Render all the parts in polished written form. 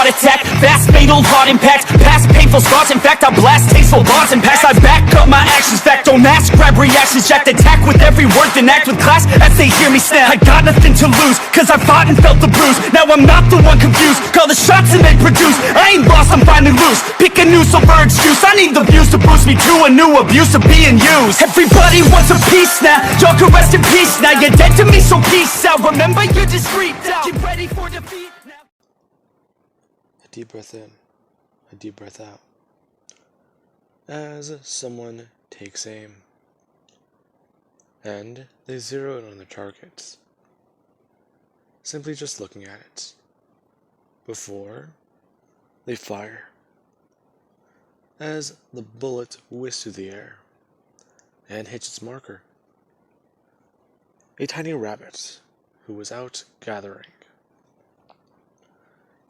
attack, fast fatal heart impact, past painful scars. In fact, I blast tasteful bars and packs. I back up my actions, fact don't ask, grab reactions, jacked attack with every word, then act with class as they hear me snap. I got nothing to lose, cause I fought and felt the bruise. Now I'm not the one confused, call the shots and they produce. I ain't lost, I'm finally loose, pick a new silver excuse. I need the views to boost me to a new abuse of being used. Everybody wants a piece now, y'all can rest in peace now. You're dead to me, so peace out. Remember, you're discreet out. Get ready for defeat now. A deep breath in, a deep breath out. As someone takes aim, and they zero in on their target, simply just looking at it, before they fire. As the bullet whisks through the air, and hits its marker, a tiny rabbit who was out gathering.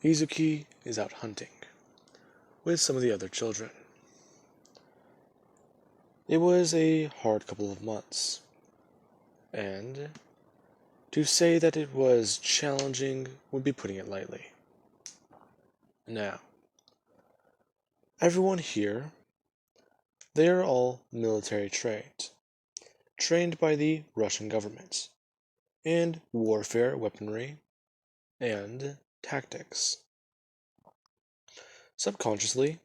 Izuki is out hunting with some of the other children. It was a hard couple of months, and to say that it was challenging would be putting it lightly. Now, everyone here, they are all military trained by the Russian government in warfare, weaponry, and tactics. Subconsciously,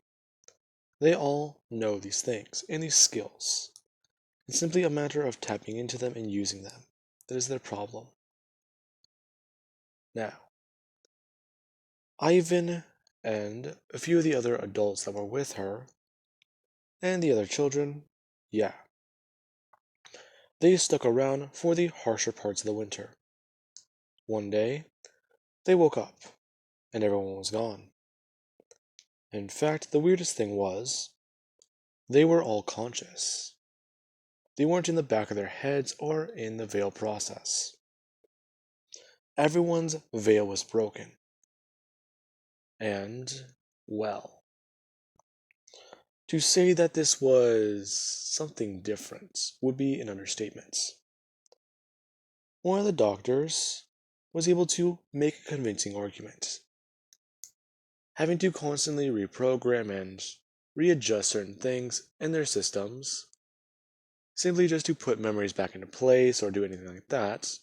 they all know these things and these skills. It's simply a matter of tapping into them and using them. That is their problem. Now, Ivan and a few of the other adults that were with her, and the other children, they stuck around for the harsher parts of the winter. One day, they woke up, and everyone was gone. In fact, the weirdest thing was, they were all conscious. They weren't in the back of their heads or in the veil process. Everyone's veil was broken. And, well, to say that this was something different would be an understatement. One of the doctors was able to make a convincing argument. Having to constantly reprogram and readjust certain things in their systems, simply just to put memories back into place or do anything like that,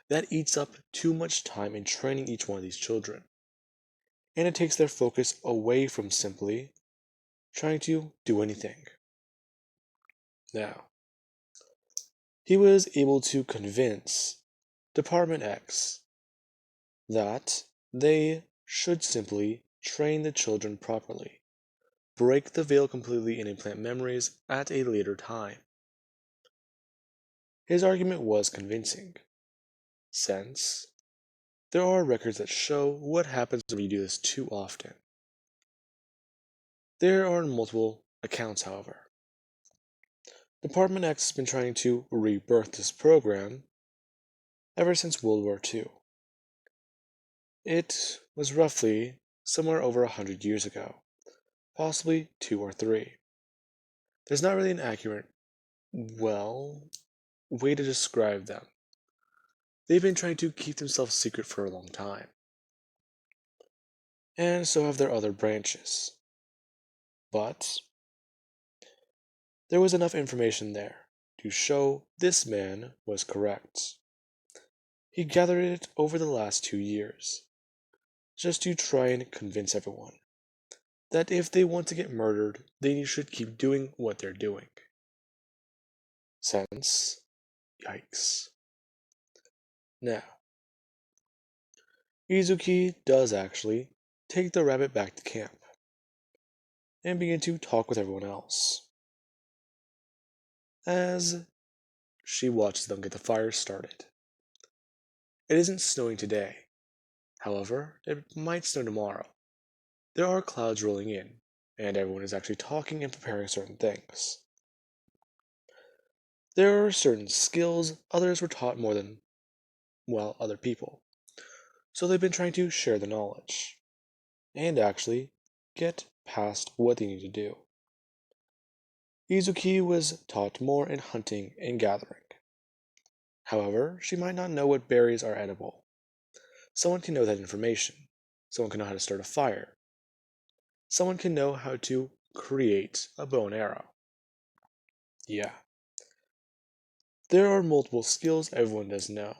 that eats up too much time in training each one of these children. And it takes their focus away from simply trying to do anything. Now, he was able to convince Department X that they should simply train the children properly, break the veil completely and implant memories at a later time. His argument was convincing, since there are records that show what happens when you do this too often. There are multiple accounts, however. Department X has been trying to rebirth this program ever since World War II. It was roughly somewhere over 100 years ago, possibly 2 or 3. There's not really an accurate, way to describe them. They've been trying to keep themselves secret for a long time. And so have their other branches. But there was enough information there to show this man was correct. He gathered it over the last 2 years, just to try and convince everyone that if they want to get murdered, they should keep doing what they're doing. Since, yikes. Now, Izuki does actually take the rabbit back to camp and begin to talk with everyone else, as she watches them get the fire started. It isn't snowing today. However, it might snow tomorrow. There are clouds rolling in, and everyone is actually talking and preparing certain things. There are certain skills others were taught more than, other people. So they've been trying to share the knowledge, and actually get past what they need to do. Izuki was taught more in hunting and gathering. However, she might not know what berries are edible. Someone can know that information, Someone can know how to start a fire. Someone can know how to create a bow and arrow. Yeah, there are multiple skills everyone does know.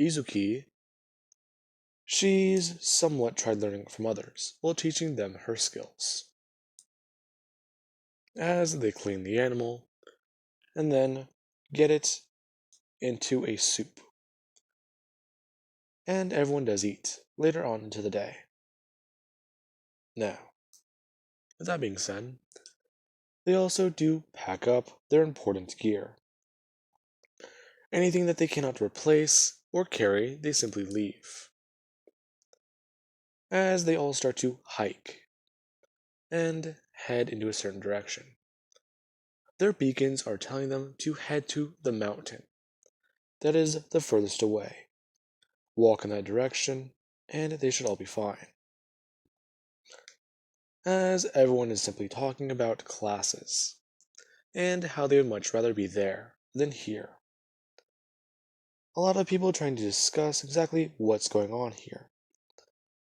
Izuki, she's somewhat tried learning from others while teaching them her skills. As they clean the animal and then get it into a soup. And everyone does eat later on into the day. Now, with that being said, they also do pack up their important gear. Anything that they cannot replace or carry, they simply leave. As they all start to hike and head into a certain direction. Their beacons are telling them to head to the mountain that is the furthest away. Walk in that direction, and they should all be fine. As everyone is simply talking about classes, and how they would much rather be there than here. A lot of people trying to discuss exactly what's going on here,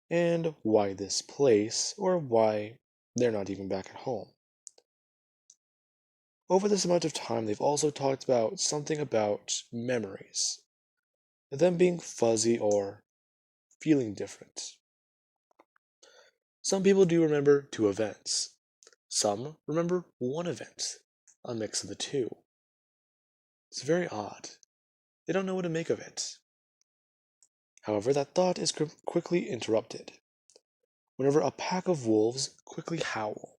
and why this place, or why they're not even back at home. Over this amount of time, they've also talked about something about memories, them being fuzzy or feeling different. Some people do remember 2 events. Some remember 1 event, a mix of the 2. It's very odd. They don't know what to make of it. However, that thought is quickly interrupted whenever a pack of wolves quickly howl.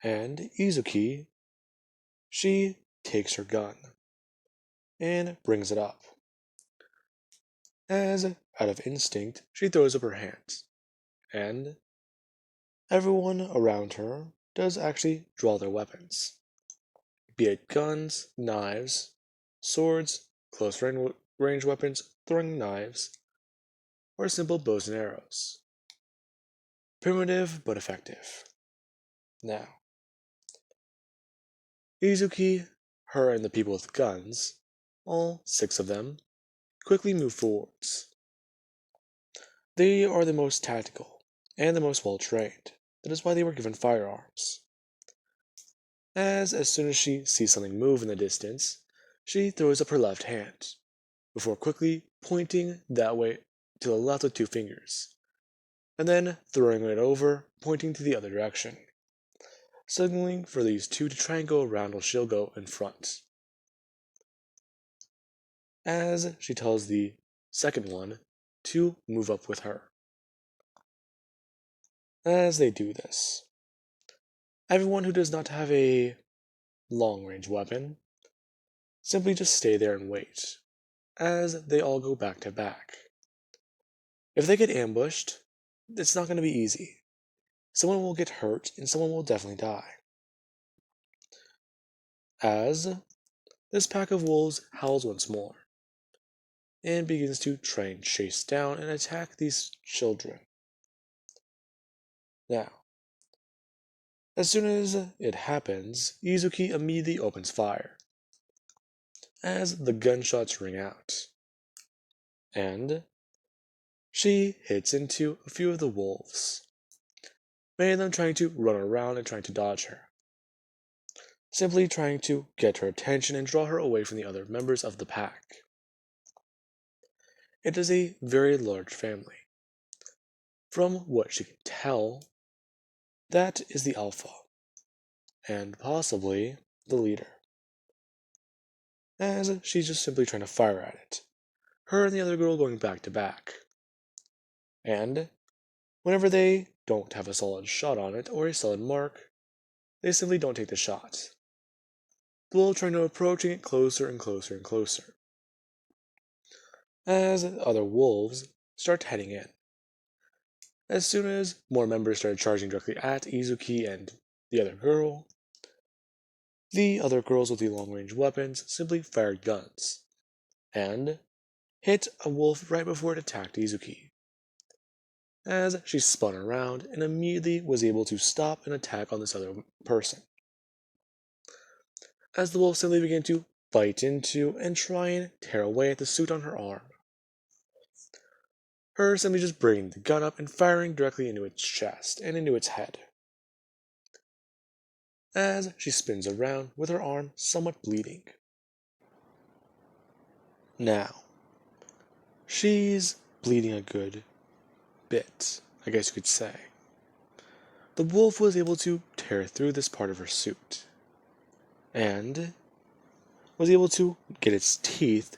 And Izuki, she takes her gun and brings it up. As, out of instinct, she throws up her hands, and everyone around her does actually draw their weapons. Be it guns, knives, swords, close range weapons, throwing knives, or simple bows and arrows. Primitive but effective. Now, Izuki, her and the people with guns, all 6 of them, quickly move forwards. They are the most tactical and the most well trained. That is why they were given firearms. As soon as she sees something move in the distance, she throws up her left hand, before quickly pointing that way to the left with 2 fingers, and then throwing it over, pointing to the other direction, signaling for these 2 to try and go around while she'll go in front. As she tells the second one to move up with her. As they do this, everyone who does not have a long-range weapon simply just stay there and wait, as they all go back to back. If they get ambushed, it's not going to be easy. Someone will get hurt and someone will definitely die. As this pack of wolves howls once more and begins to try and chase down and attack these children. Now, as soon as it happens, Izuki immediately opens fire as the gunshots ring out, and she hits into a few of the wolves, many of them trying to run around and trying to dodge her, simply trying to get her attention and draw her away from the other members of the pack. It is a very large family. From what she can tell, that is the alpha, and possibly the leader, as she's just simply trying to fire at it, her and the other girl going back to back. And whenever they don't have a solid shot on it or a solid mark, they simply don't take the shot. The wolf trying to approaching it closer and closer and closer, as other wolves start heading in. As soon as more members started charging directly at Izuki and the other girl, the other girls with the long-range weapons simply fired guns, and hit a wolf right before it attacked Izuki, as she spun around and immediately was able to stop an attack on this other person. As the wolf simply began to bite into and try and tear away at the suit on her arm. her simply just bringing the gun up and firing directly into its chest and into its head. As she spins around with her arm somewhat bleeding. Now, she's bleeding a good bit, I guess you could say. The wolf was able to tear through this part of her suit, and was able to get its teeth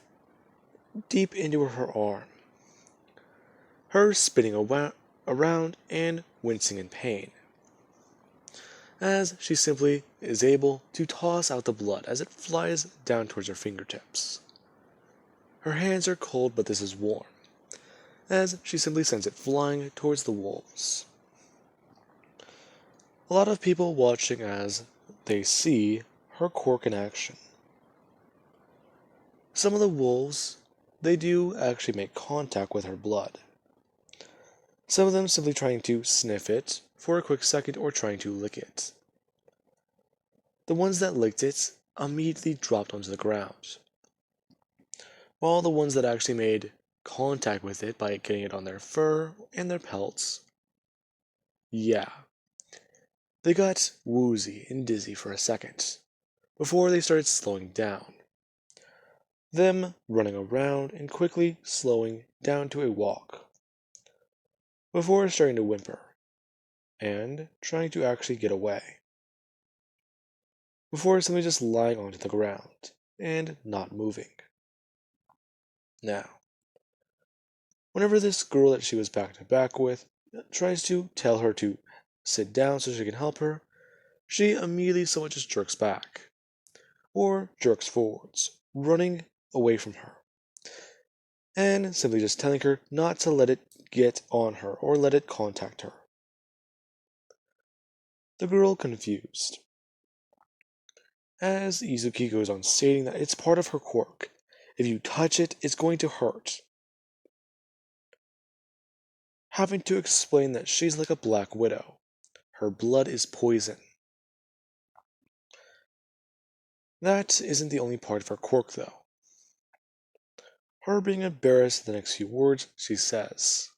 deep into her arm, her spinning around and wincing in pain, as she simply is able to toss out the blood as it flies down towards her fingertips. Her hands are cold, but this is warm, as she simply sends it flying towards the wolves. A lot of people watching as they see her quirk in action. Some of the wolves, they do actually make contact with her blood. Some of them simply trying to sniff it for a quick second or trying to lick it. The ones that licked it immediately dropped onto the ground, while the ones that actually made contact with it by getting it on their fur and their pelts, yeah, they got woozy and dizzy for a second, before they started slowing down. Them running around and quickly slowing down to a walk, before starting to whimper, and trying to actually get away. Before simply just lying onto the ground, and not moving. Now, whenever this girl that she was back to back with tries to tell her to sit down so she can help her, she immediately somewhat just jerks back, or jerks forwards, running away from her, and simply just telling her not to let it get on her or let it contact her. The girl confused, as Izuki goes on stating that it's part of her quirk. If you touch it, it's going to hurt. Having to explain that she's like a black widow. Her blood is poison. That isn't the only part of her quirk, though. Her being embarrassed at the next few words, she says,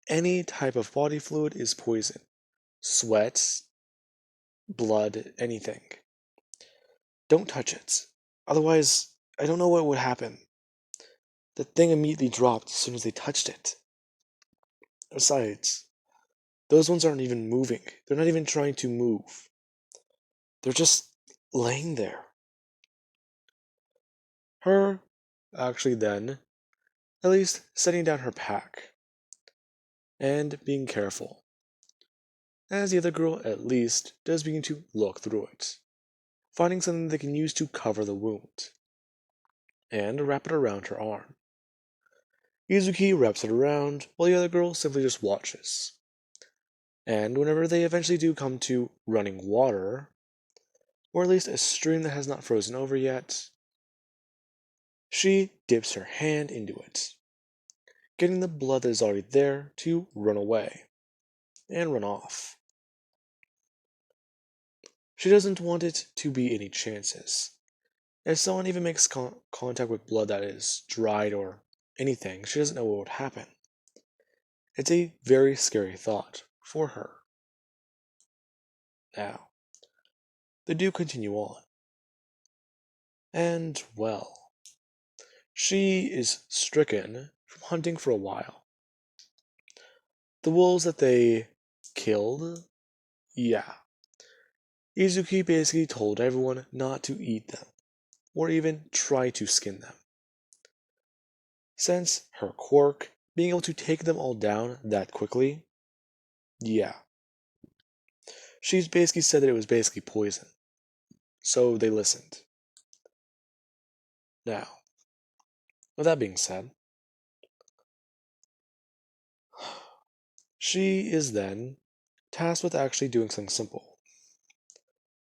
any type of body fluid is poison. Sweat, blood, anything. Don't touch it. Otherwise, I don't know what would happen. The thing immediately dropped as soon as they touched it. Besides, those ones aren't even moving. They're not even trying to move. They're just laying there. Her, actually then, at least setting down her pack. And being careful. As the other girl, at least, does begin to look through it. Finding something they can use to cover the wound. And wrap it around her arm. Izuki wraps it around, while the other girl simply just watches. And whenever they eventually do come to running water, or at least a stream that has not frozen over yet, she dips her hand into it, getting the blood that is already there to run away, and run off. She doesn't want it to be any chances. If someone even makes contact with blood that is dried or anything, she doesn't know what would happen. It's a very scary thought for her. Now, they do continue on. And, well, she is stricken from hunting for a while. The wolves that they killed, yeah. Izuki basically told everyone not to eat them, or even try to skin them. Since her quirk, being able to take them all down that quickly, yeah. She's basically said that it was basically poison. So they listened. Now, with that being said, she is then tasked with actually doing something simple.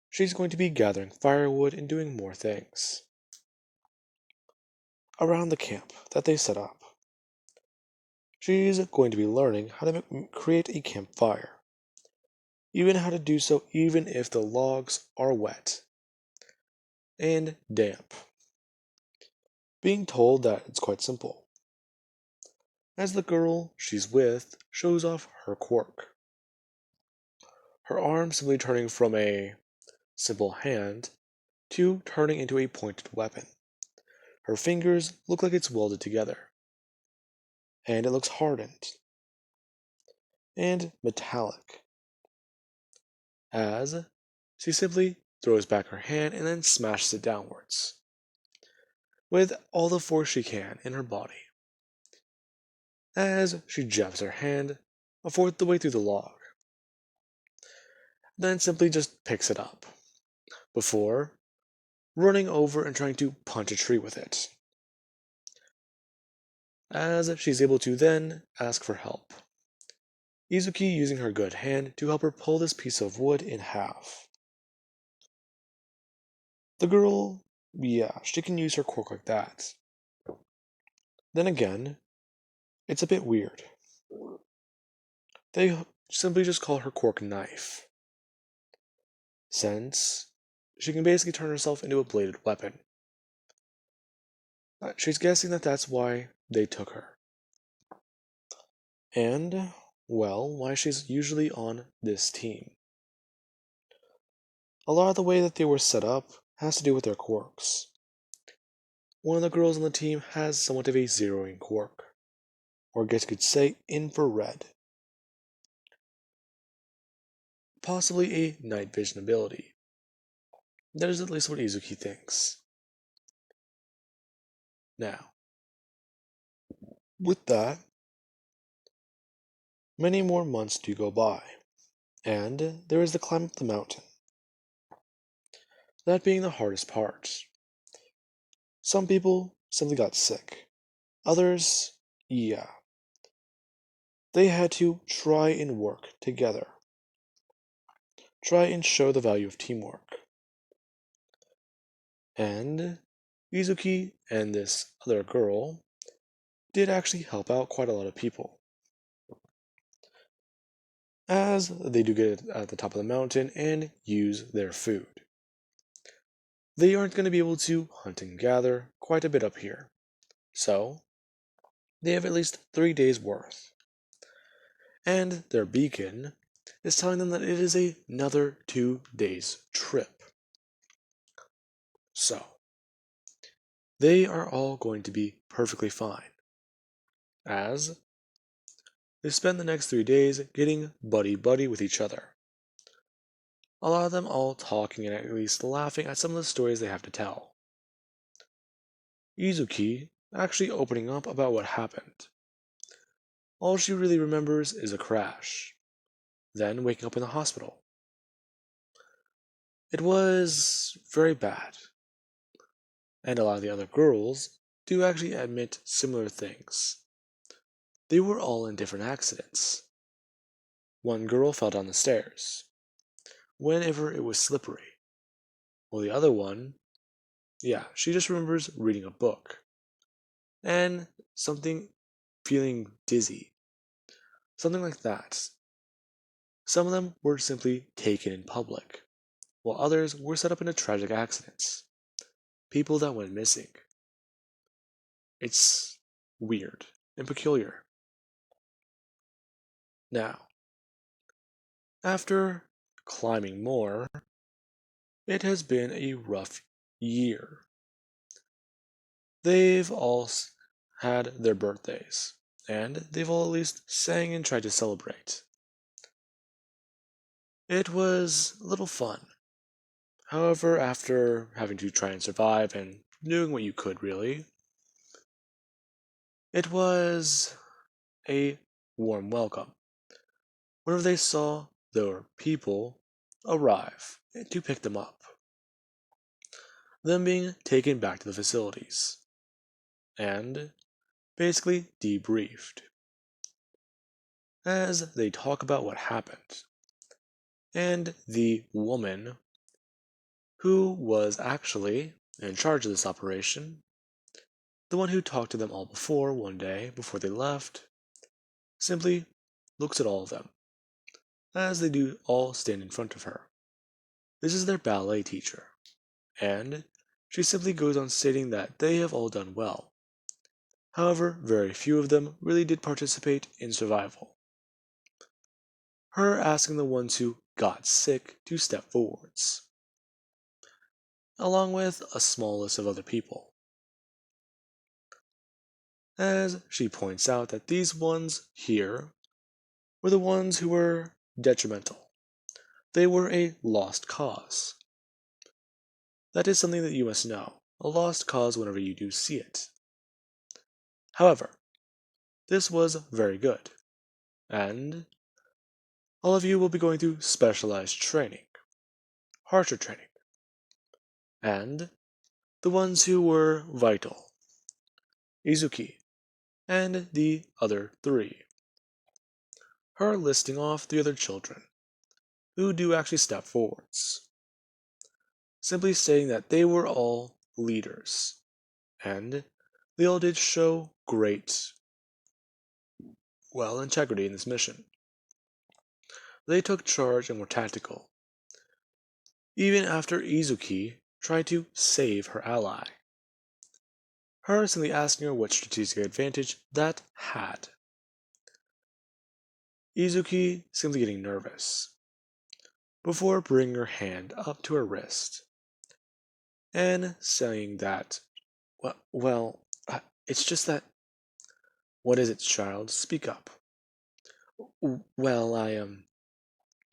She's going to be gathering firewood and doing more things. Around the camp that they set up. She's going to be learning how to create a campfire. Even how to do so even if the logs are wet and damp. Being told that it's quite simple. as the girl she's with shows off her quirk. Her arm simply turning from a simple hand to turning into a pointed weapon. Her fingers look like it's welded together, and it looks hardened and metallic, as she simply throws back her hand and then smashes it downwards with all the force she can in her body, as she jabs her hand a fourth the way through the log, then simply just picks it up, before running over and trying to punch a tree with it, as she's able to then ask for help. Izuki using her good hand to help her pull this piece of wood in half. The girl, yeah, she can use her quirk like that. Then again, it's a bit weird. They simply just call her quirk knife, since she can basically turn herself into a bladed weapon. She's guessing that that's why they took her. And, well, why she's usually on this team. A lot of the way that they were set up has to do with their quirks. One of the girls on the team has somewhat of a zeroing quirk, or I guess you could say infrared. Possibly a night vision ability. That is at least what Izuki thinks. Now, with that, many more months do go by, and there is the climb up the mountain. That being the hardest part. Some people simply got sick. Others, yeah. They had to try and work together. Try and show the value of teamwork. And Izuki and this other girl did actually help out quite a lot of people, as they do get at the top of the mountain and use their food. They aren't going to be able to hunt and gather quite a bit up here, so they have at least 3 days worth. And their beacon is telling them that it is another 2 days trip. So, they are all going to be perfectly fine, as they spend the next 3 days getting buddy-buddy with each other. A lot of them all talking and at least laughing at some of the stories they have to tell. Izuki actually opening up about what happened. All she really remembers is a crash, then waking up in the hospital. It was very bad, and a lot of the other girls do actually admit similar things. They were all in different accidents. One girl fell down the stairs whenever it was slippery, while the other one, yeah, she just remembers reading a book and something feeling dizzy, something like that. Some of them were simply taken in public, while others were set up into tragic accidents. People that went missing. It's weird and peculiar. Now, after climbing more, it has been a rough year. They've all had their birthdays, and they've all at least sang and tried to celebrate. It was a little fun. However, after having to try and survive and doing what you could really, it was a warm welcome whenever they saw their people arrive to pick them up, them being taken back to the facilities, and basically debriefed, as they talk about what happened. And the woman who was actually in charge of this operation, the one who talked to them all before one day before they left, simply looks at all of them, as they do all stand in front of her. This is their ballet teacher, and she simply goes on stating that they have all done well. However, very few of them really did participate in survival. Her asking the ones who got sick to step forwards, along with a small list of other people. As she points out that these ones here were the ones who were detrimental. They were a lost cause. That is something that you must know, a lost cause whenever you do see it. However, this was very good, and all of you will be going through specialized training, harsher training, and the ones who were vital, Izuki, and the other three. Her listing off the other children, who do actually step forwards, simply stating that they were all leaders, and they all did show great, integrity in this mission. They took charge and were tactical, even after Izuki tried to save her ally. Her simply asking her what strategic advantage that had. Izuki simply getting nervous, before bringing her hand up to her wrist, and saying that, it's just that. What is it, child? Speak up. Well,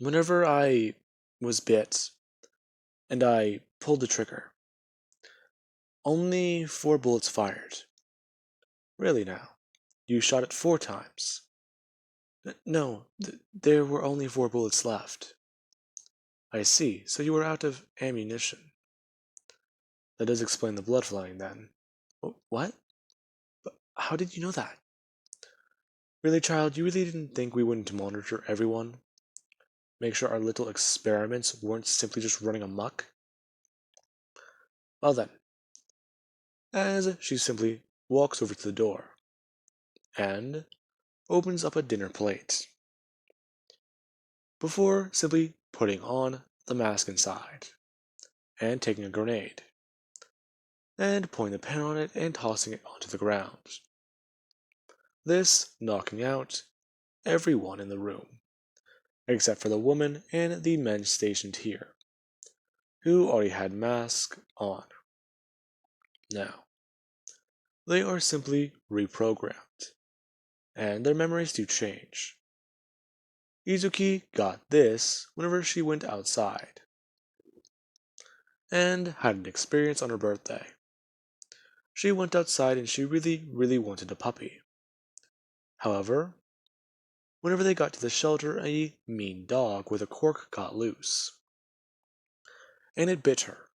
whenever I was bit, and I pulled the trigger, only 4 bullets fired. Really now? You shot it 4 times? No, there were only 4 bullets left. I see, so you were out of ammunition. That does explain the blood flowing then. What? But how did you know that? Really, child, you really didn't think we wouldn't monitor everyone? Make sure our little experiments weren't simply just running amok? Well then, as she simply walks over to the door and opens up a dinner plate, before simply putting on the mask inside and taking a grenade and putting the pin on it and tossing it onto the ground. This knocking out everyone in the room, except for the woman and the men stationed here, who already had masks on. Now, they are simply reprogrammed, and their memories do change. Izuki got this whenever she went outside, and had an experience on her birthday. She went outside and she really, really wanted a puppy. However, whenever they got to the shelter, a mean dog with a cork got loose, and it bit her.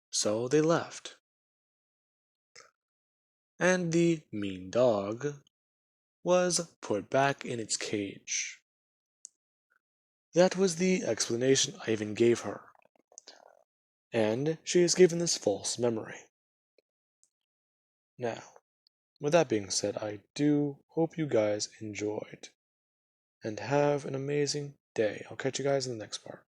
So they left. And the mean dog was put back in its cage. That was the explanation I even gave her. And she is given this false memory. Now, with that being said, I do hope you guys enjoyed. And have an amazing day. I'll catch you guys in the next part.